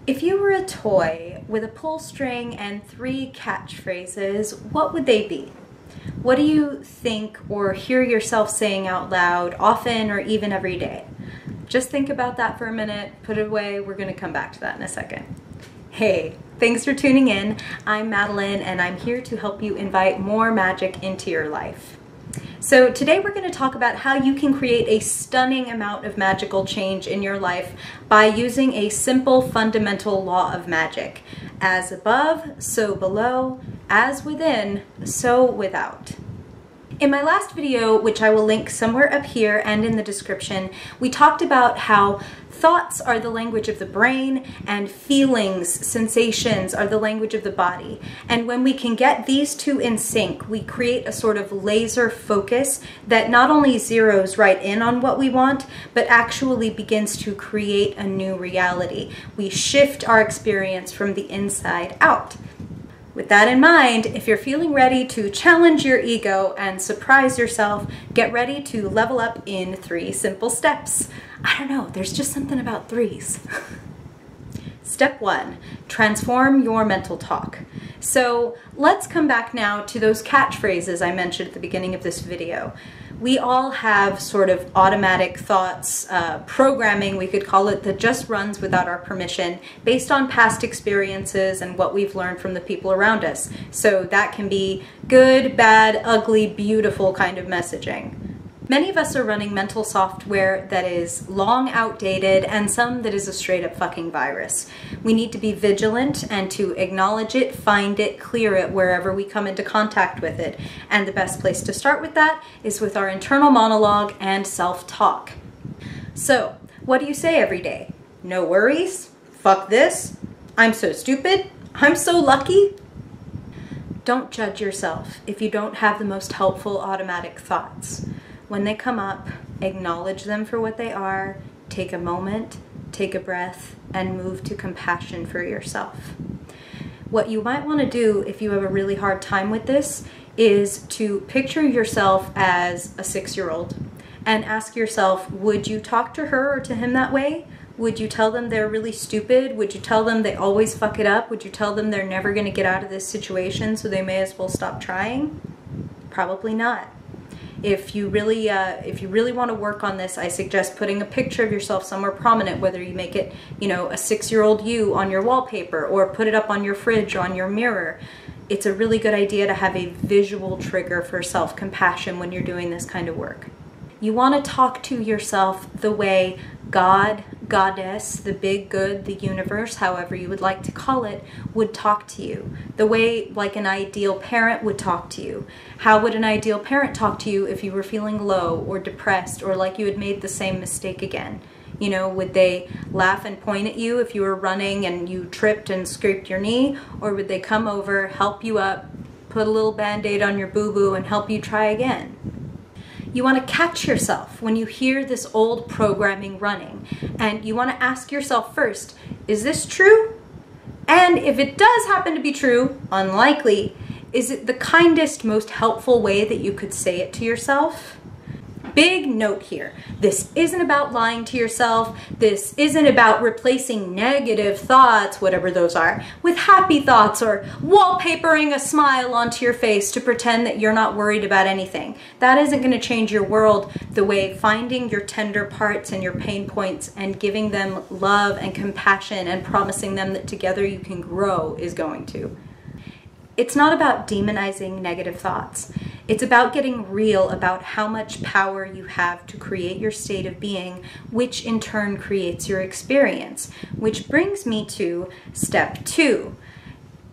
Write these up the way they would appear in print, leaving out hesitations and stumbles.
If you were a toy with a pull string and 3 catchphrases, what would they be? What do you think or hear yourself saying out loud often or even every day? Just think about that for a minute, put it away. We're going to come back to that in a second. Hey, thanks for tuning in. I'm Madeline and I'm here to help you invite more magic into your life. So today we're going to talk about how you can create a stunning amount of magical change in your life by using a simple fundamental law of magic. As above, so below, as within, so without. In my last video, which I will link somewhere up here and in the description, we talked about how thoughts are the language of the brain and feelings, sensations are the language of the body. And when we can get these two in sync, we create a sort of laser focus that not only zeroes right in on what we want, but actually begins to create a new reality. We shift our experience from the inside out. With that in mind, if you're feeling ready to challenge your ego and surprise yourself, get ready to level up in 3 simple steps. I don't know, there's just something about 3s. Step 1, transform your mental talk. So let's come back now to those catchphrases I mentioned at the beginning of this video. We all have sort of automatic thoughts, programming, we could call it, that just runs without our permission based on past experiences and what we've learned from the people around us. So that can be good, bad, ugly, beautiful kind of messaging. Many of us are running mental software that is long outdated and some that is a straight up fucking virus. We need to be vigilant and to acknowledge it, find it, clear it wherever we come into contact with it. And the best place to start with that is with our internal monologue and self-talk. So, what do you say every day? No worries? Fuck this? I'm so stupid? I'm so lucky? Don't judge yourself if you don't have the most helpful automatic thoughts. When they come up, acknowledge them for what they are, take a moment, take a breath, and move to compassion for yourself. What you might want to do if you have a really hard time with this is to picture yourself as a 6-year-old and ask yourself, would you talk to her or to him that way? Would you tell them they're really stupid? Would you tell them they always fuck it up? Would you tell them they're never going to get out of this situation, so they may as well stop trying? Probably not. If you really want to work on this, I suggest putting a picture of yourself somewhere prominent, whether you make it, a 6-year-old you on your wallpaper or put it up on your fridge or on your mirror. It's a really good idea to have a visual trigger for self-compassion when you're doing this kind of work. You want to talk to yourself the way God, Goddess, the big good, the universe, however you would like to call it, would talk to you. The way like an ideal parent would talk to you. How would an ideal parent talk to you if you were feeling low or depressed or like you had made the same mistake again? Would they laugh and point at you if you were running and you tripped and scraped your knee? Or would they come over, help you up, put a little band-aid on your boo-boo and help you try again? You want to catch yourself when you hear this old programming running, and you want to ask yourself first, is this true? And if it does happen to be true, unlikely, is it the kindest, most helpful way that you could say it to yourself? Big note here. This isn't about lying to yourself. This isn't about replacing negative thoughts, whatever those are, with happy thoughts or wallpapering a smile onto your face to pretend that you're not worried about anything. That isn't going to change your world the way finding your tender parts and your pain points and giving them love and compassion and promising them that together you can grow is going to. It's not about demonizing negative thoughts. It's about getting real about how much power you have to create your state of being, which in turn creates your experience. Which brings me to step 2.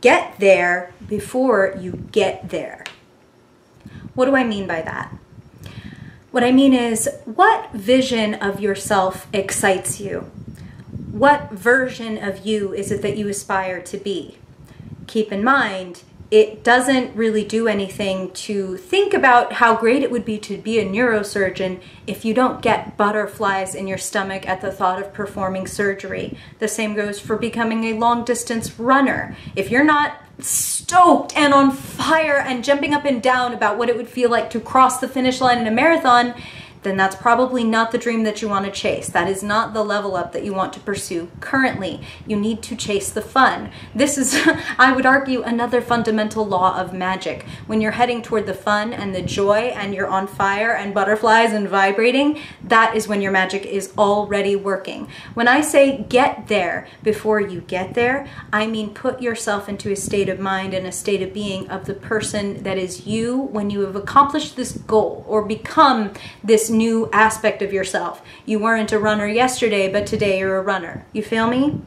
Get there before you get there. What do I mean by that? What I mean is, what vision of yourself excites you? What version of you is it that you aspire to be? Keep in mind, it doesn't really do anything to think about how great it would be to be a neurosurgeon if you don't get butterflies in your stomach at the thought of performing surgery. The same goes for becoming a long-distance runner. If you're not stoked and on fire and jumping up and down about what it would feel like to cross the finish line in a marathon, then that's probably not the dream that you want to chase. That is not the level up that you want to pursue currently. You need to chase the fun. This is, I would argue, another fundamental law of magic. When you're heading toward the fun and the joy and you're on fire and butterflies and vibrating, that is when your magic is already working. When I say get there before you get there, I mean put yourself into a state of mind and a state of being of the person that is you when you have accomplished this goal or become this new aspect of yourself. You weren't a runner yesterday, but today you're a runner. You feel me?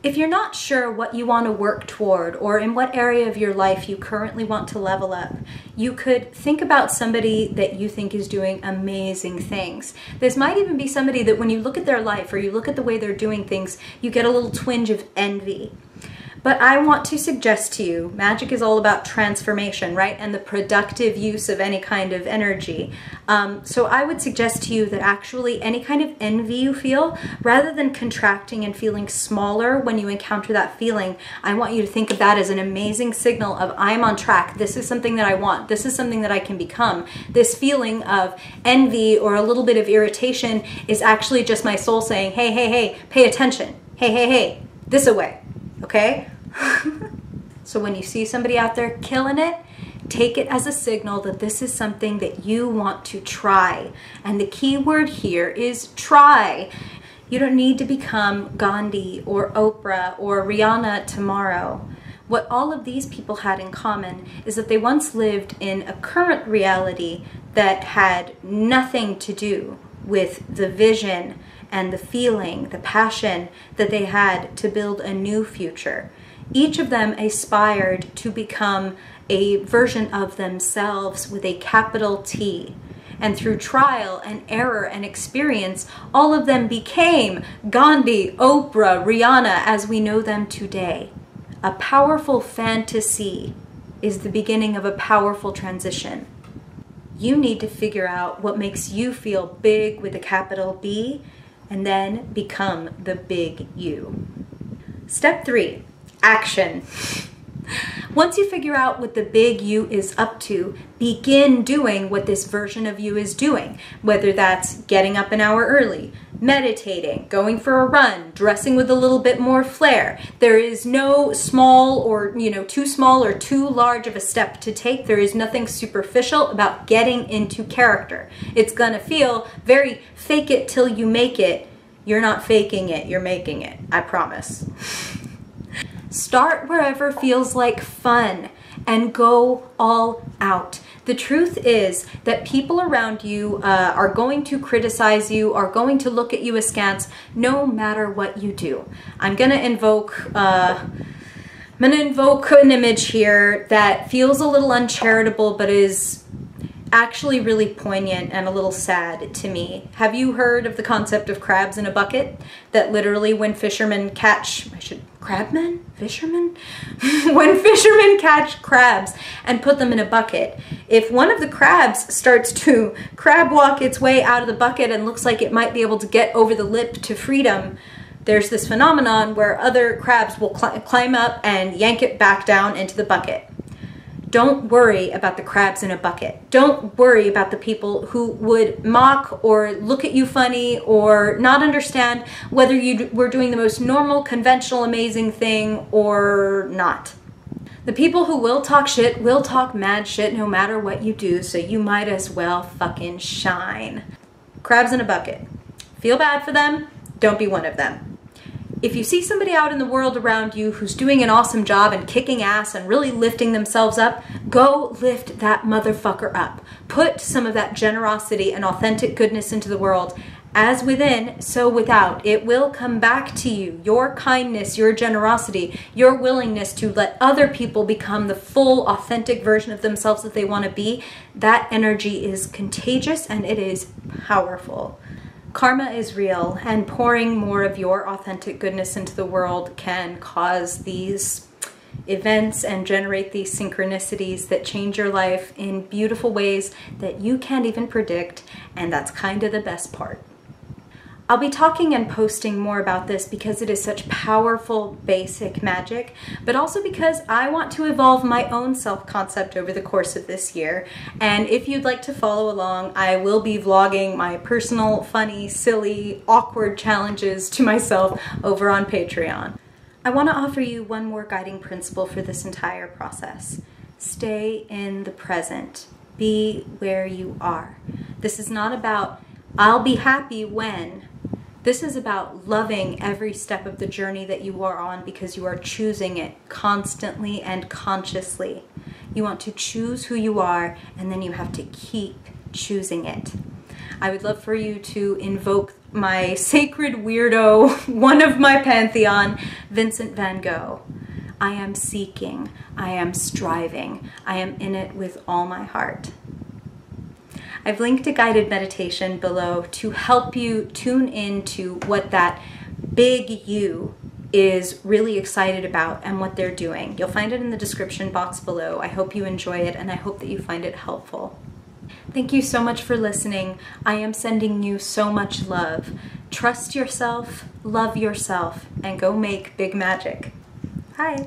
If you're not sure what you want to work toward or in what area of your life you currently want to level up, you could think about somebody that you think is doing amazing things. This might even be somebody that when you look at their life or you look at the way they're doing things, you get a little twinge of envy. But I want to suggest to you, magic is all about transformation, right? And the productive use of any kind of energy. So I would suggest to you that actually any kind of envy you feel, rather than contracting and feeling smaller when you encounter that feeling, I want you to think of that as an amazing signal of I'm on track. This is something that I want. This is something that I can become. This feeling of envy or a little bit of irritation is actually just my soul saying, hey, hey, hey, pay attention. Hey, hey, hey, this away. Okay? So when you see somebody out there killing it, take it as a signal that this is something that you want to try. And the key word here is try. You don't need to become Gandhi or Oprah or Rihanna tomorrow. What all of these people had in common is that they once lived in a current reality that had nothing to do with the vision and the feeling, the passion that they had to build a new future. Each of them aspired to become a version of themselves with a capital T. And through trial and error and experience, all of them became Gandhi, Oprah, Rihanna as we know them today. A powerful fantasy is the beginning of a powerful transition. You need to figure out what makes you feel big with a capital B and then become the big you. Step 3, action. Once you figure out what the big you is up to, begin doing what this version of you is doing, whether that's getting up an hour early, meditating, going for a run, dressing with a little bit more flair. There is no small or, too small or too large of a step to take. There is nothing superficial about getting into character. It's gonna feel very fake it till you make it. You're not faking it, you're making it, I promise. Start wherever feels like fun and go all out. The truth is that people around you are going to criticize you, are going to look at you askance, no matter what you do. I'm gonna invoke an image here that feels a little uncharitable, but is actually really poignant and a little sad to me. Have you heard of the concept of crabs in a bucket? That literally when fishermen catch, fishermen? When fishermen catch crabs and put them in a bucket, if one of the crabs starts to crab walk its way out of the bucket and looks like it might be able to get over the lip to freedom, there's this phenomenon where other crabs will climb up and yank it back down into the bucket. Don't worry about the crabs in a bucket. Don't worry about the people who would mock or look at you funny or not understand whether you were doing the most normal, conventional, amazing thing or not. The people who will talk shit will talk mad shit no matter what you do, so you might as well fucking shine. Crabs in a bucket. Feel bad for them? Don't be one of them. If you see somebody out in the world around you who's doing an awesome job and kicking ass and really lifting themselves up, go lift that motherfucker up. Put some of that generosity and authentic goodness into the world. As within, so without. It will come back to you. Your kindness, your generosity, your willingness to let other people become the full, authentic version of themselves that they want to be, that energy is contagious and it is powerful. Karma is real, and pouring more of your authentic goodness into the world can cause these events and generate these synchronicities that change your life in beautiful ways that you can't even predict, and that's kind of the best part. I'll be talking and posting more about this because it is such powerful, basic magic, but also because I want to evolve my own self-concept over the course of this year. And if you'd like to follow along, I will be vlogging my personal, funny, silly, awkward challenges to myself over on Patreon. I want to offer you one more guiding principle for this entire process. Stay in the present. Be where you are. This is not about, I'll be happy when. This is about loving every step of the journey that you are on because you are choosing it constantly and consciously. You want to choose who you are, and then you have to keep choosing it. I would love for you to invoke my sacred weirdo, one of my pantheon, Vincent van Gogh. I am seeking, I am striving, I am in it with all my heart. I've linked a guided meditation below to help you tune into what that big you is really excited about and what they're doing. You'll find it in the description box below. I hope you enjoy it, and I hope that you find it helpful. Thank you so much for listening. I am sending you so much love. Trust yourself, love yourself, and go make big magic. Hi.